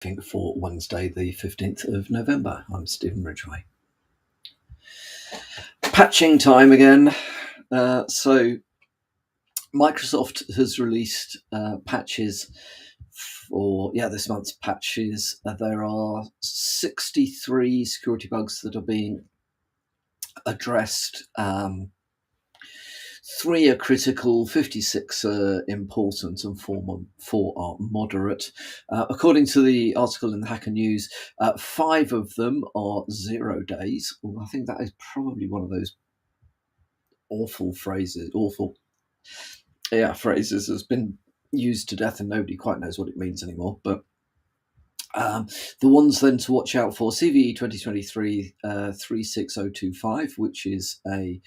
For Wednesday, the 15th of November. I'm Stephen Ridgway. Patching time again. So Microsoft has released patches for this month's patches. There are 63 security bugs that are being addressed. 3 are critical, 56 are important, and 4 are moderate. According to the article in the Hacker News, 5 of them are 0 days. Well, I think that is probably one of those phrases that's been used to death and nobody quite knows what it means anymore. But the ones then to watch out for: CVE 2023 36025, which is a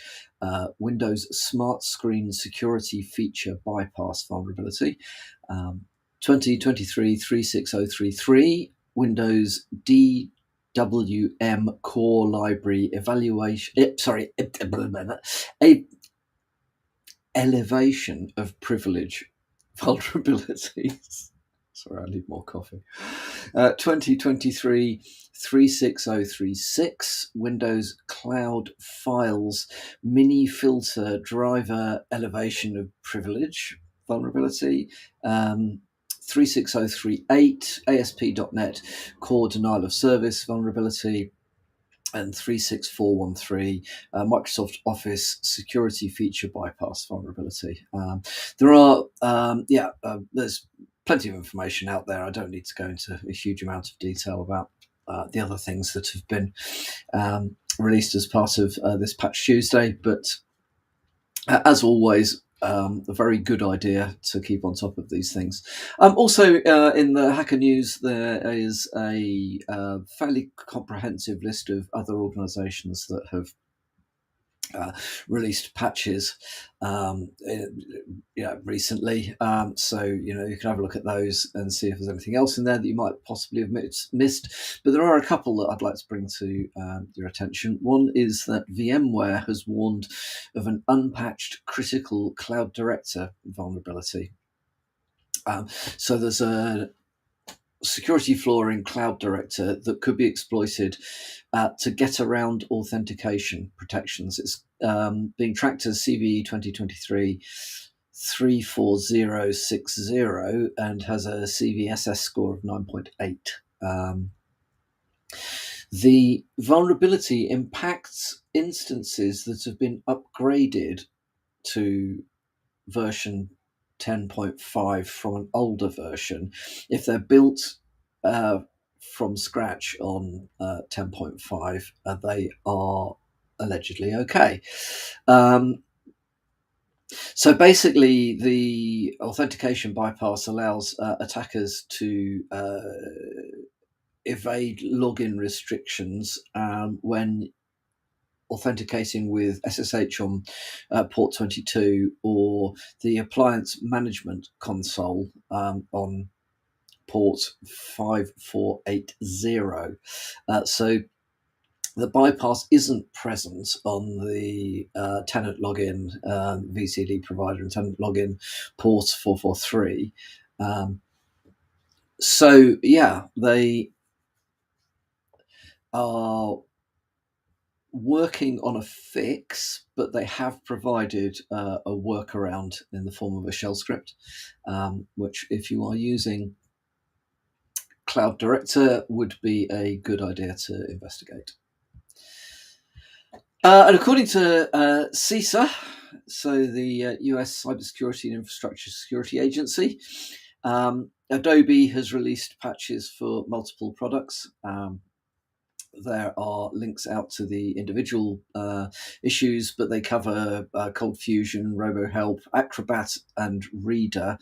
Windows Smart Screen Security Feature Bypass vulnerability. 2023 36033, Windows DWM Core Library elevation of privilege vulnerabilities. Sorry, I need more coffee. 2023 36036, Windows Cloud Files Mini Filter Driver Elevation of Privilege vulnerability. 36038, ASP.NET Core Denial of Service vulnerability. And 36413, Microsoft Office Security Feature Bypass vulnerability. There's plenty of information out there. I don't need to go into a huge amount of detail about the other things that have been released as part of this Patch Tuesday, but as always, a very good idea to keep on top of these things. Also, in the Hacker News, there is a fairly comprehensive list of other organisations that have released patches recently. So you can have a look at those and see if there's anything else in there that you might possibly have missed. But there are a couple that I'd like to bring to your attention. One is that VMware has warned of an unpatched critical Cloud Director vulnerability. So there's a security flaw in Cloud Director that could be exploited to get around authentication protections. It's being tracked as CVE 2023 34060 and has a CVSS score of 9.8. The vulnerability impacts instances that have been upgraded to version 10.5 from an older version. If they're built from scratch on 10.5, they are allegedly okay. So basically, the authentication bypass allows attackers to evade login restrictions when authenticating with SSH on port 22 or the appliance management console on port 5480. So the bypass isn't present on the tenant login, VCD provider and tenant login port 443. They are working on a fix, but they have provided a workaround in the form of a shell script, which, if you are using Cloud Director, would be a good idea to investigate. And according to CISA, so the US Cybersecurity and Infrastructure Security Agency, Adobe has released patches for multiple products. There are links out to the individual issues, but they cover Cold Fusion, RoboHelp, Acrobat, and Reader.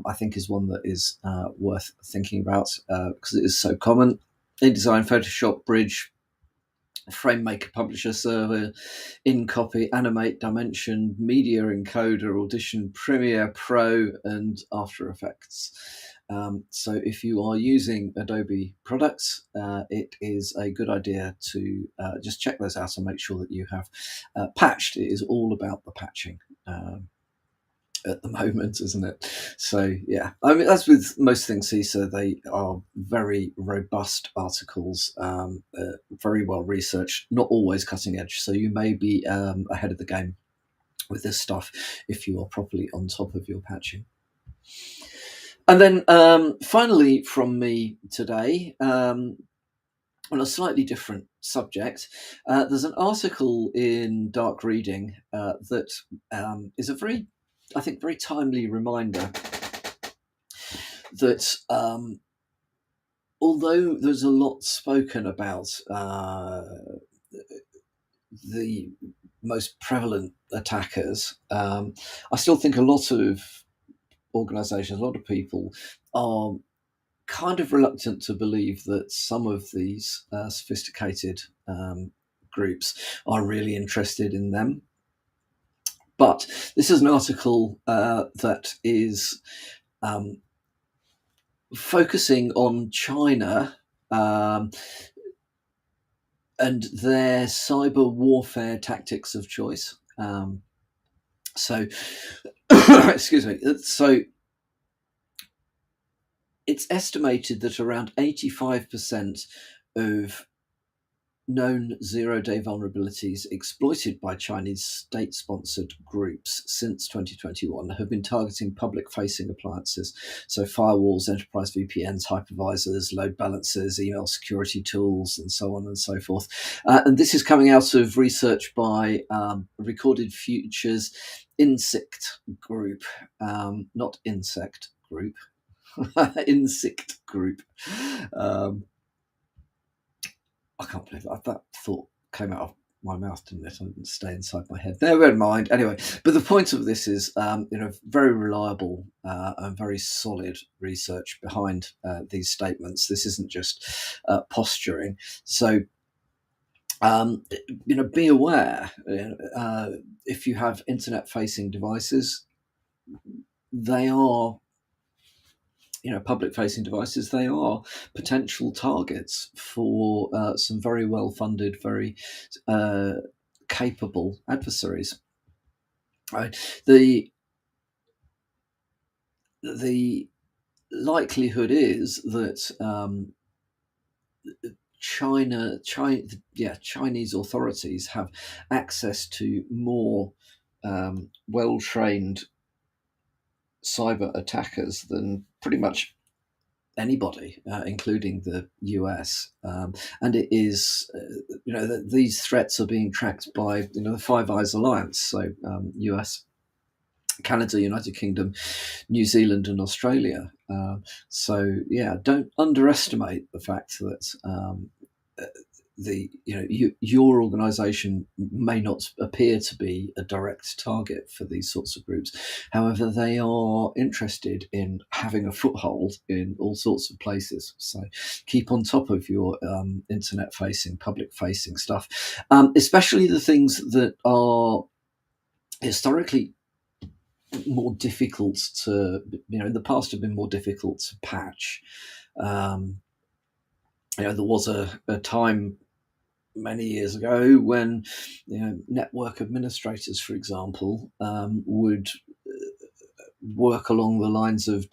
I think is one that is worth thinking about because it is so common. InDesign, Photoshop, Bridge, FrameMaker, Publisher Server, InCopy, Animate, Dimension, Media Encoder, Audition, Premiere Pro, and After Effects. So if you are using Adobe products, it is a good idea to just check those out and make sure that you have patched. It is all about the patching. at the moment, isn't it? So yeah, I mean, as with most things CISA, they are very robust articles, very well researched, not always cutting edge. So you may be ahead of the game with this stuff if you are properly on top of your patching. And then finally from me today, on a slightly different subject, there's an article in Dark Reading that is a very, I think, very timely reminder that although there's a lot spoken about the most prevalent attackers, I still think a lot of organizations, a lot of people are kind of reluctant to believe that some of these sophisticated groups are really interested in them. But this is an article that is focusing on China and their cyber warfare tactics of choice. So, excuse me. So, it's estimated that around 85% of known zero-day vulnerabilities exploited by Chinese state-sponsored groups since 2021 have been targeting public-facing appliances, so firewalls, enterprise VPNs, hypervisors, load balancers, email security tools, and so on and so forth. And this is coming out of research by Recorded Futures Insect Group, not Insect Group, Insect Group. I can't believe that thought came out of my mouth, didn't it? I didn't stay inside my head. Never mind. Anyway, but the point of this is, very reliable and very solid research behind these statements. This isn't just posturing. So, be aware if you have internet-facing devices, they are. Public-facing devices, they are potential targets for some very well-funded, very capable adversaries. Right? The likelihood is that Chinese authorities have access to more well-trained cyber attackers than pretty much anybody, including the US. And it is, these threats are being tracked by, the Five Eyes Alliance. So US, Canada, United Kingdom, New Zealand, and Australia. So yeah, don't underestimate the fact that your organization may not appear to be a direct target for these sorts of groups. However, they are interested in having a foothold in all sorts of places. So keep on top of your internet facing, public facing stuff, especially the things that are historically more difficult to, in the past have been more difficult to patch. There was a time many years ago when network administrators, for example, would work along the lines of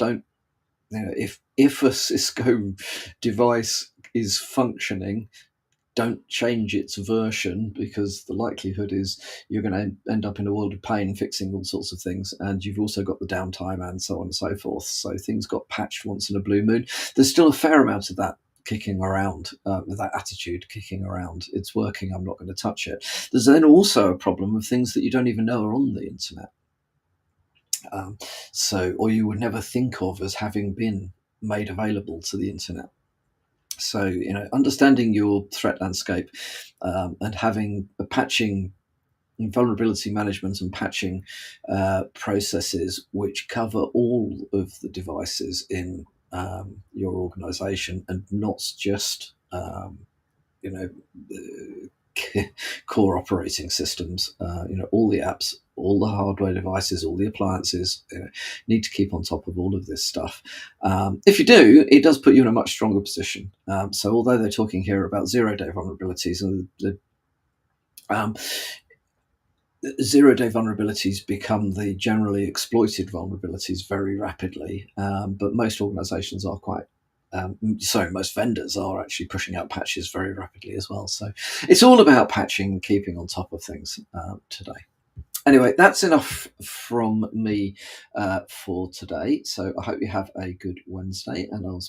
if a Cisco device is functioning, don't change its version, because the likelihood is you're going to end up in a world of pain fixing all sorts of things, and you've also got the downtime and so on and so forth. So things got patched once in a blue moon. There's still a fair amount of that kicking around, with that attitude kicking around. It's working, I'm not going to touch it. There's then also a problem of things that you don't even know are on the internet. Or you would never think of as having been made available to the internet. So, understanding your threat landscape and having a patching, vulnerability management and patching processes which cover all of the devices in your organization, and not just core operating systems. All the apps, all the hardware devices, all the appliances need to keep on top of all of this stuff. If you do, it does put you in a much stronger position. So although they're talking here about zero-day vulnerabilities, and zero-day vulnerabilities become the generally exploited vulnerabilities very rapidly, but most organizations are most vendors are actually pushing out patches very rapidly as well. So it's all about patching and keeping on top of things today. Anyway, that's enough from me for today. So I hope you have a good Wednesday, and I'll